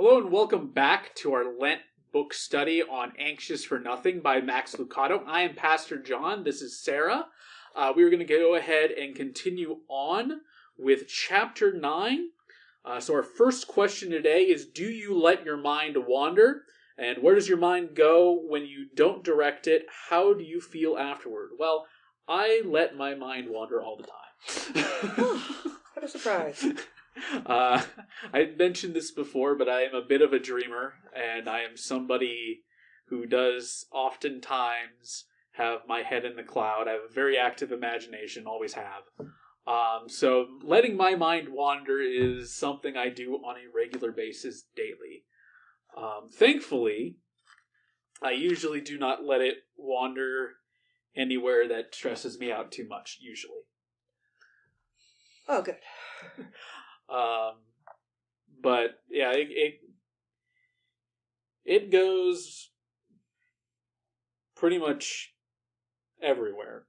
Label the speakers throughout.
Speaker 1: Hello and welcome back to our Lent book study on Anxious for Nothing by Max Lucado. I am Pastor John. This is Sarah. We are going to go ahead and continue on with chapter 9. So our first question today is, do you let your mind wander? And where does your mind go when you don't direct it? How do you feel afterward? Well, I let my mind wander all the time.
Speaker 2: What a surprise.
Speaker 1: I mentioned this before, but I am a bit of a dreamer, and I am somebody who does oftentimes have my head in the cloud. I have a very active imagination, always have. So letting my mind wander is something I do on a regular basis daily. Thankfully, I usually do not let it wander anywhere that stresses me out too much, usually.
Speaker 2: Oh, good.
Speaker 1: But yeah, it goes pretty much everywhere.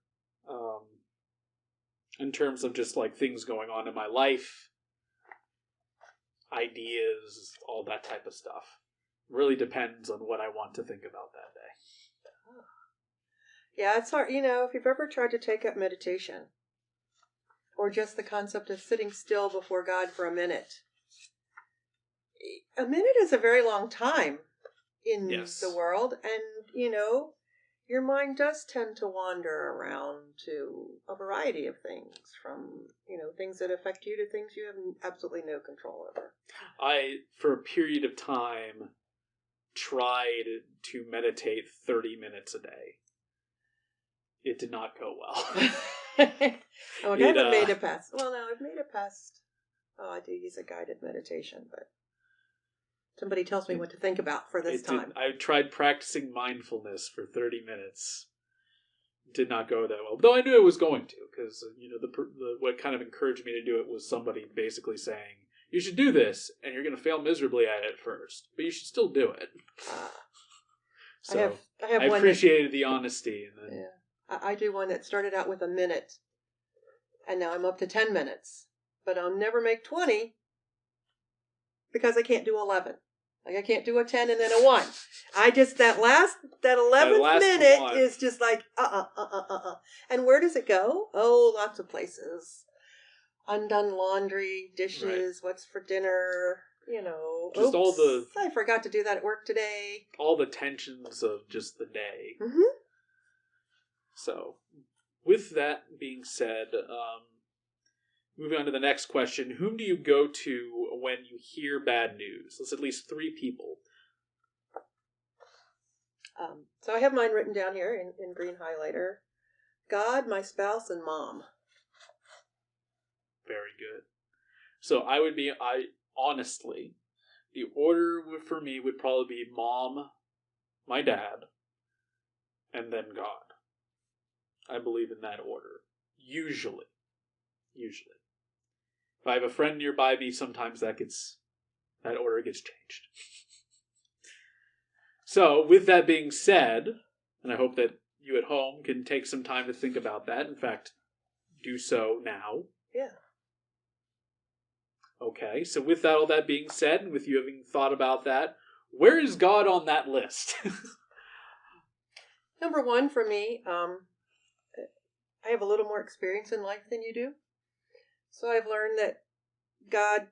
Speaker 1: In terms of just like things going on in my life, ideas, all that type of stuff. Really depends on what I want to think about that day.
Speaker 2: Yeah, it's hard. If you've ever tried to take up meditation, or just the concept of sitting still before God for a minute is a very long time in the world. And, your mind does tend to wander around to a variety of things, from, things that affect you to things you have absolutely no control over.
Speaker 1: I, for a period of time, tried to meditate 30 minutes a day. It did not go well.
Speaker 2: I haven't made it past. Well, no, I've made it past. Oh, I do use a guided meditation, but somebody tells me what to think about for this time.
Speaker 1: I tried practicing mindfulness for 30 minutes. Did not go that well. Though I knew it was going to, because what kind of encouraged me to do it was somebody basically saying, "You should do this, and you're going to fail miserably at it first, but you should still do it." So I appreciated the honesty, and then.
Speaker 2: Yeah. I do one that started out with a minute, and now I'm up to 10 minutes. But I'll never make 20 because I can't do 11. Like, I can't do a 10 and then a 1. I just, that 11th minute one is just like, And where does it go? Oh, lots of places. Undone laundry, dishes, What's for dinner,
Speaker 1: Just
Speaker 2: I forgot to do that at work today.
Speaker 1: All the tensions of just the day.
Speaker 2: Mm-hmm.
Speaker 1: So, with that being said, moving on to the next question, whom do you go to when you hear bad news? There's at least 3 people.
Speaker 2: So I have mine written down here in green highlighter. God, my spouse, and Mom.
Speaker 1: Very good. So honestly, the order for me would probably be Mom, my dad, and then God. I believe in that order. Usually. If I have a friend nearby me, sometimes that order gets changed. So, with that being said, and I hope that you at home can take some time to think about that. In fact, do so now.
Speaker 2: Yeah.
Speaker 1: Okay, so with all that being said, and with you having thought about that, where is God on that list?
Speaker 2: Number 1 for me, I have a little more experience in life than you do. So I've learned that God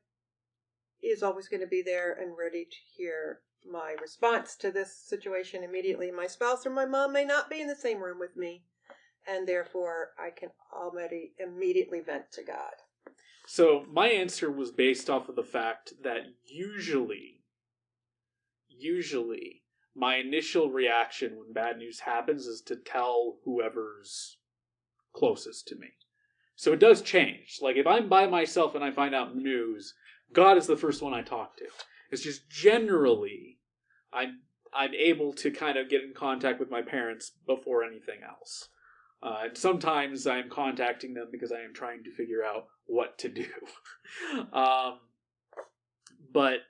Speaker 2: is always going to be there and ready to hear my response to this situation immediately. My spouse or my mom may not be in the same room with me, and therefore I can already immediately vent to God.
Speaker 1: So my answer was based off of the fact that usually, my initial reaction when bad news happens is to tell whoever's closest to me. So it does change. Like, if I'm by myself and I find out news, God is the first one I talk to. It's just generally, I'm able to kind of get in contact with my parents before anything else. And sometimes I'm contacting them because I am trying to figure out what to do. But,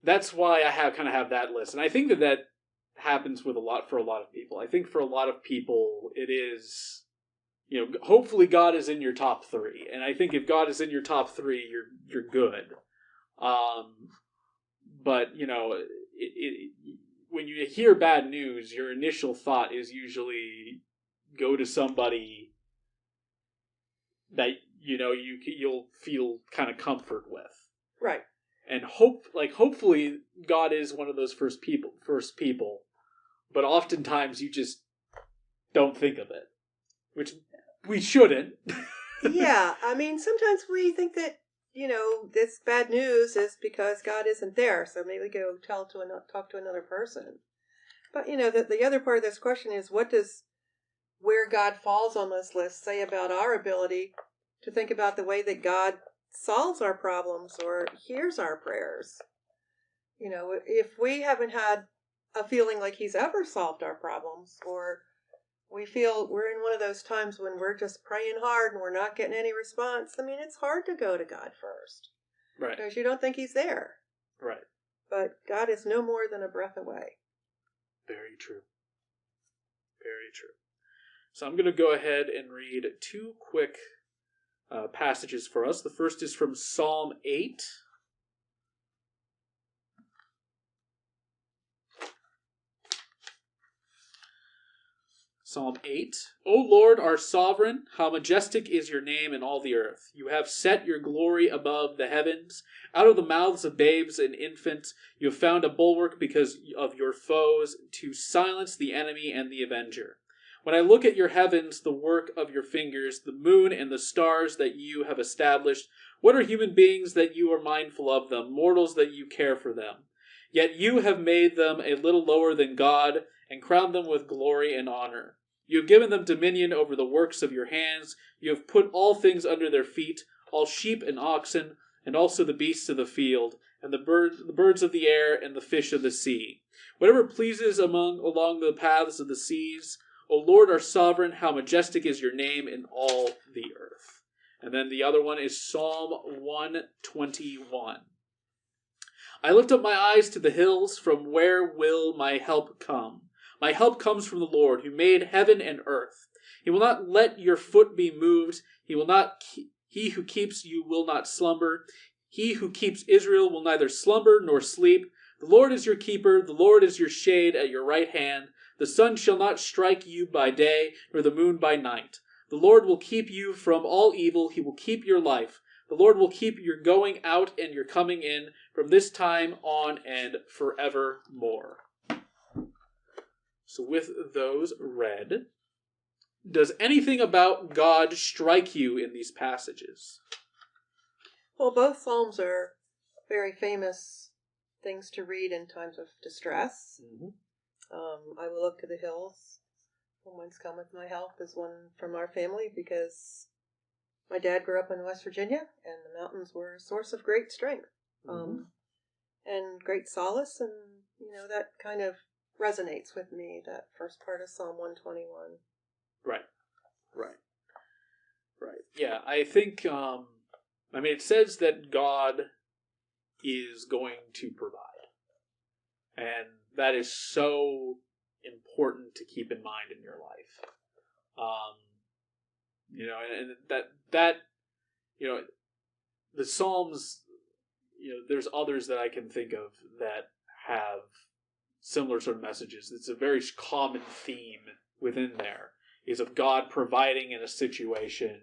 Speaker 1: that's why I have that list. And I think that happens for a lot of people. I think for a lot of people, it is, hopefully God is in your top 3. And I think if God is in your top 3, you're good. But, when you hear bad news, your initial thought is usually go to somebody that, you'll feel kind of comfort with.
Speaker 2: Right.
Speaker 1: And hopefully God is one of those first people, but oftentimes you just don't think of it, which we shouldn't.
Speaker 2: Yeah, I mean, sometimes we think that, this bad news is because God isn't there, so maybe go talk to another person. But, the other part of this question is, what does where God falls on this list say about our ability to think about the way that God solves our problems or hears our prayers? If we haven't had a feeling like he's ever solved our problems, or we feel we're in one of those times when we're just praying hard and we're not getting any response, I mean, it's hard to go to God first.
Speaker 1: Right.
Speaker 2: Because you don't think he's there.
Speaker 1: Right.
Speaker 2: But God is no more than a breath away.
Speaker 1: Very true. Very true. So I'm going to go ahead and read two quick passages for us. The first is from Psalm 8. Psalm 8. O Lord, our sovereign, how majestic is your name in all the earth. You have set your glory above the heavens. Out of the mouths of babes and infants, you have found a bulwark because of your foes, to silence the enemy and the avenger. When I look at your heavens, the work of your fingers, the moon and the stars that you have established, what are human beings that you are mindful of them, mortals that you care for them? Yet you have made them a little lower than God, and crowned them with glory and honor. You have given them dominion over the works of your hands. You have put all things under their feet, all sheep and oxen, and also the beasts of the field, and the birds of the air, and the fish of the sea. Whatever pleases along the paths of the seas. O Lord, our sovereign, how majestic is your name in all the earth. And then the other one is Psalm 121. I lift up my eyes to the hills, from where will my help come? My help comes from the Lord, who made heaven and earth. He will not let your foot be moved. He who keeps you will not slumber. He who keeps Israel will neither slumber nor sleep. The Lord is your keeper. The Lord is your shade at your right hand. The sun shall not strike you by day, nor the moon by night. The Lord will keep you from all evil. He will keep your life. The Lord will keep your going out and your coming in from this time on and forevermore. So with those read, does anything about God strike you in these passages?
Speaker 2: Well, both Psalms are very famous things to read in times of distress.
Speaker 1: Mm-hmm.
Speaker 2: I will look to the hills. From whence cometh my help is one from our family, because my dad grew up in West Virginia, and the mountains were a source of great strength and great solace, and that kind of resonates with me, that first part of Psalm 121.
Speaker 1: Right. Yeah, I think, it says that God is going to provide. And that is so important to keep in mind in your life. And that the Psalms, there's others that I can think of that have similar sort of messages. It's a very common theme within there, is of God providing in a situation,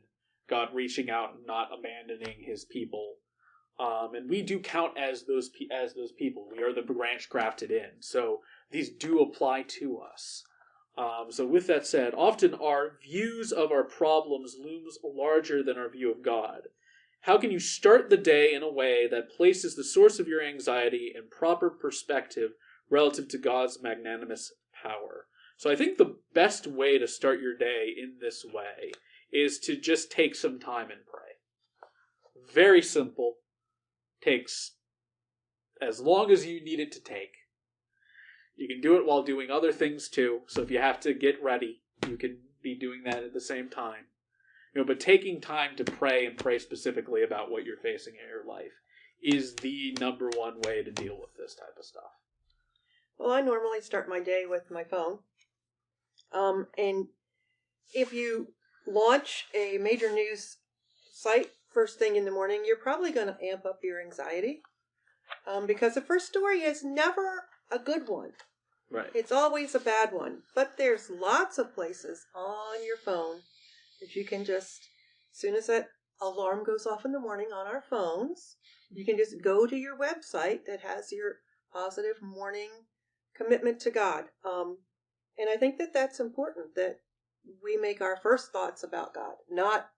Speaker 1: God reaching out and not abandoning his people. And we do count as those people. We are the branch grafted in. So these do apply to us. So with that said, often our views of our problems looms larger than our view of God. How can you start the day in a way that places the source of your anxiety in proper perspective relative to God's magnanimous power? So I think the best way to start your day in this way is to just take some time and pray. Very simple. Takes as long as you need it to take. You can do it while doing other things too. So if you have to get ready, you can be doing that at the same time. But taking time to pray and pray specifically about what you're facing in your life is the number one way to deal with this type of stuff.
Speaker 2: Well, I normally start my day with my phone. And if you launch a major news site first thing in the morning, you're probably going to amp up your anxiety. Because the first story is never a good one.
Speaker 1: Right.
Speaker 2: It's always a bad one. But there's lots of places on your phone that you can just, as soon as that alarm goes off in the morning on our phones, you can just go to your website that has your positive morning commitment to God. And I think that that's important, that we make our first thoughts about God, not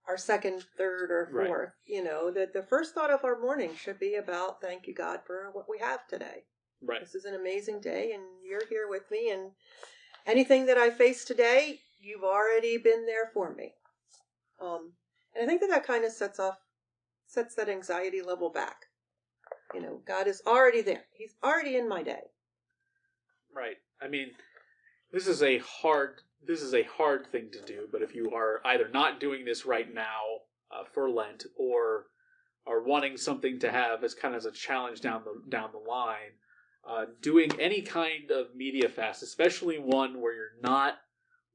Speaker 2: our second, third, or fourth. Right. That the first thought of our morning should be about, thank you, God, for what we have today.
Speaker 1: Right.
Speaker 2: This is an amazing day, and you're here with me, and anything that I face today, you've already been there for me. And I think that kind of sets that anxiety level back. God is already there. He's already in my day.
Speaker 1: Right. I mean, this is a hard thing to do, but if you are either not doing this right now for Lent, or are wanting something to have as kind of a challenge down the line, doing any kind of media fast, especially one where you're not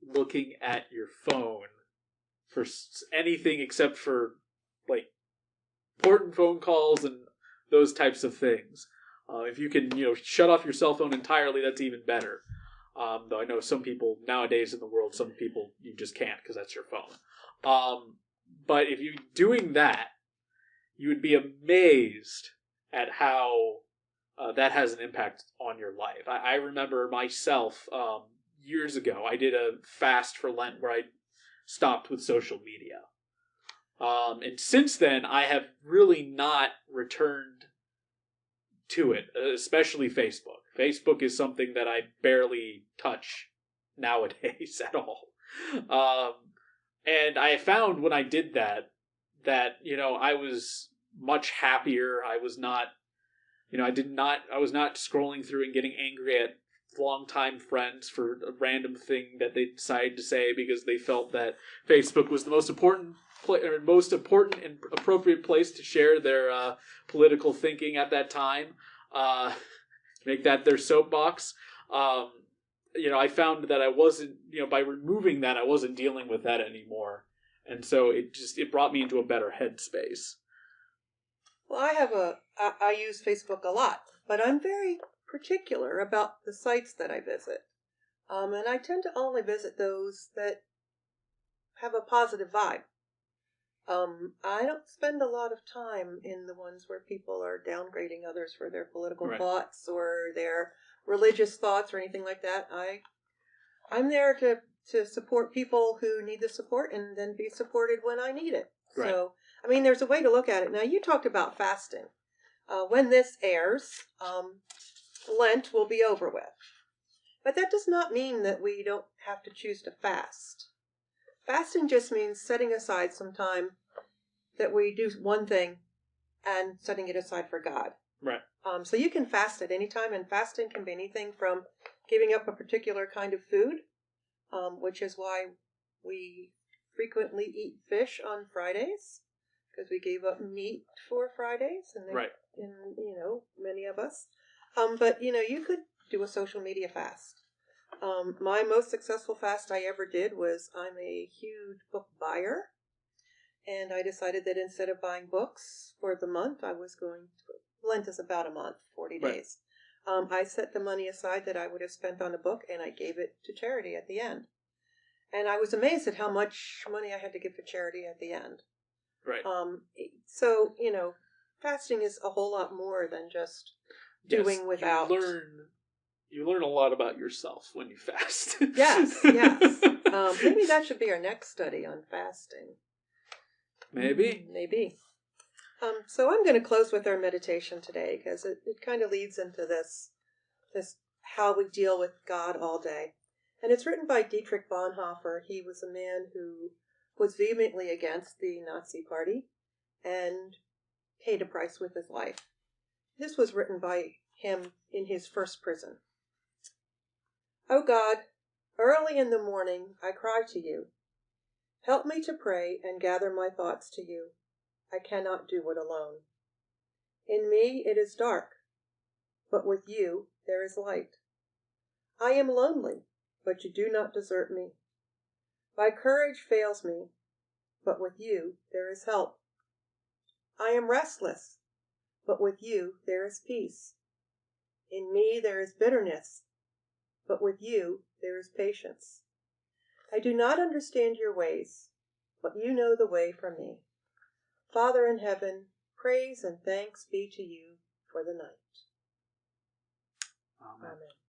Speaker 1: looking at your phone for anything except for like important phone calls and those types of things. If you can, shut off your cell phone entirely, that's even better. Though I know some people nowadays in the world, some people you just can't because that's your phone. But if you're doing that, you would be amazed at how that has an impact on your life. I remember myself years ago, I did a fast for Lent where I stopped with social media. And since then, I have really not returned to it, especially Facebook. Facebook is something that I barely touch nowadays at all. And I found when I did that I was much happier. I was not, I was not scrolling through and getting angry at longtime friends for a random thing that they decided to say because they felt that Facebook was the most important and appropriate place to share their political thinking at that time. Make that their soapbox. I found that I wasn't, by removing that, I wasn't dealing with that anymore. And so it brought me into a better headspace.
Speaker 2: Well, I use Facebook a lot, but I'm very particular about the sites that I visit. And I tend to only visit those that have a positive vibe. I don't spend a lot of time in the ones where people are downgrading others for their political
Speaker 1: Right.
Speaker 2: thoughts or their religious thoughts or anything like that. I'm there to support people who need the support and then be supported when I need it.
Speaker 1: Right.
Speaker 2: So, there's a way to look at it. Now, you talked about fasting. When this airs, Lent will be over with. But that does not mean that we don't have to choose to fast. Fasting just means setting aside some time that we do one thing and setting it aside for God.
Speaker 1: Right.
Speaker 2: So you can fast at any time, and fasting can be anything from giving up a particular kind of food, which is why we frequently eat fish on Fridays, because we gave up meat for Fridays, and
Speaker 1: right.
Speaker 2: Many of us. But you could do a social media fast. My most successful fast I ever did was, I'm a huge book buyer, and I decided that instead of buying books for the month, Lent is about a month, 40
Speaker 1: Right.
Speaker 2: days. I set the money aside that I would have spent on a book, and I gave it to charity at the end. And I was amazed at how much money I had to give for charity at the end.
Speaker 1: Right.
Speaker 2: So, fasting is a whole lot more than just doing without.
Speaker 1: You learn a lot about yourself when you fast.
Speaker 2: Yes. Maybe that should be our next study on fasting.
Speaker 1: Maybe.
Speaker 2: So I'm going to close with our meditation today, because it kind of leads into this how we deal with God all day. And it's written by Dietrich Bonhoeffer. He was a man who was vehemently against the Nazi Party and paid a price with his life. This was written by him in his first prison. O God, early in the morning I cry to you. Help me to pray and gather my thoughts to you. I cannot do it alone. In me it is dark, but with you there is light. I am lonely, but you do not desert me. My courage fails me, but with you there is help. I am restless, but with you there is peace. In me there is bitterness, but with you there is patience. I do not understand your ways, but you know the way for me. Father in heaven, praise and thanks be to you for the night.
Speaker 1: Amen.
Speaker 2: Amen.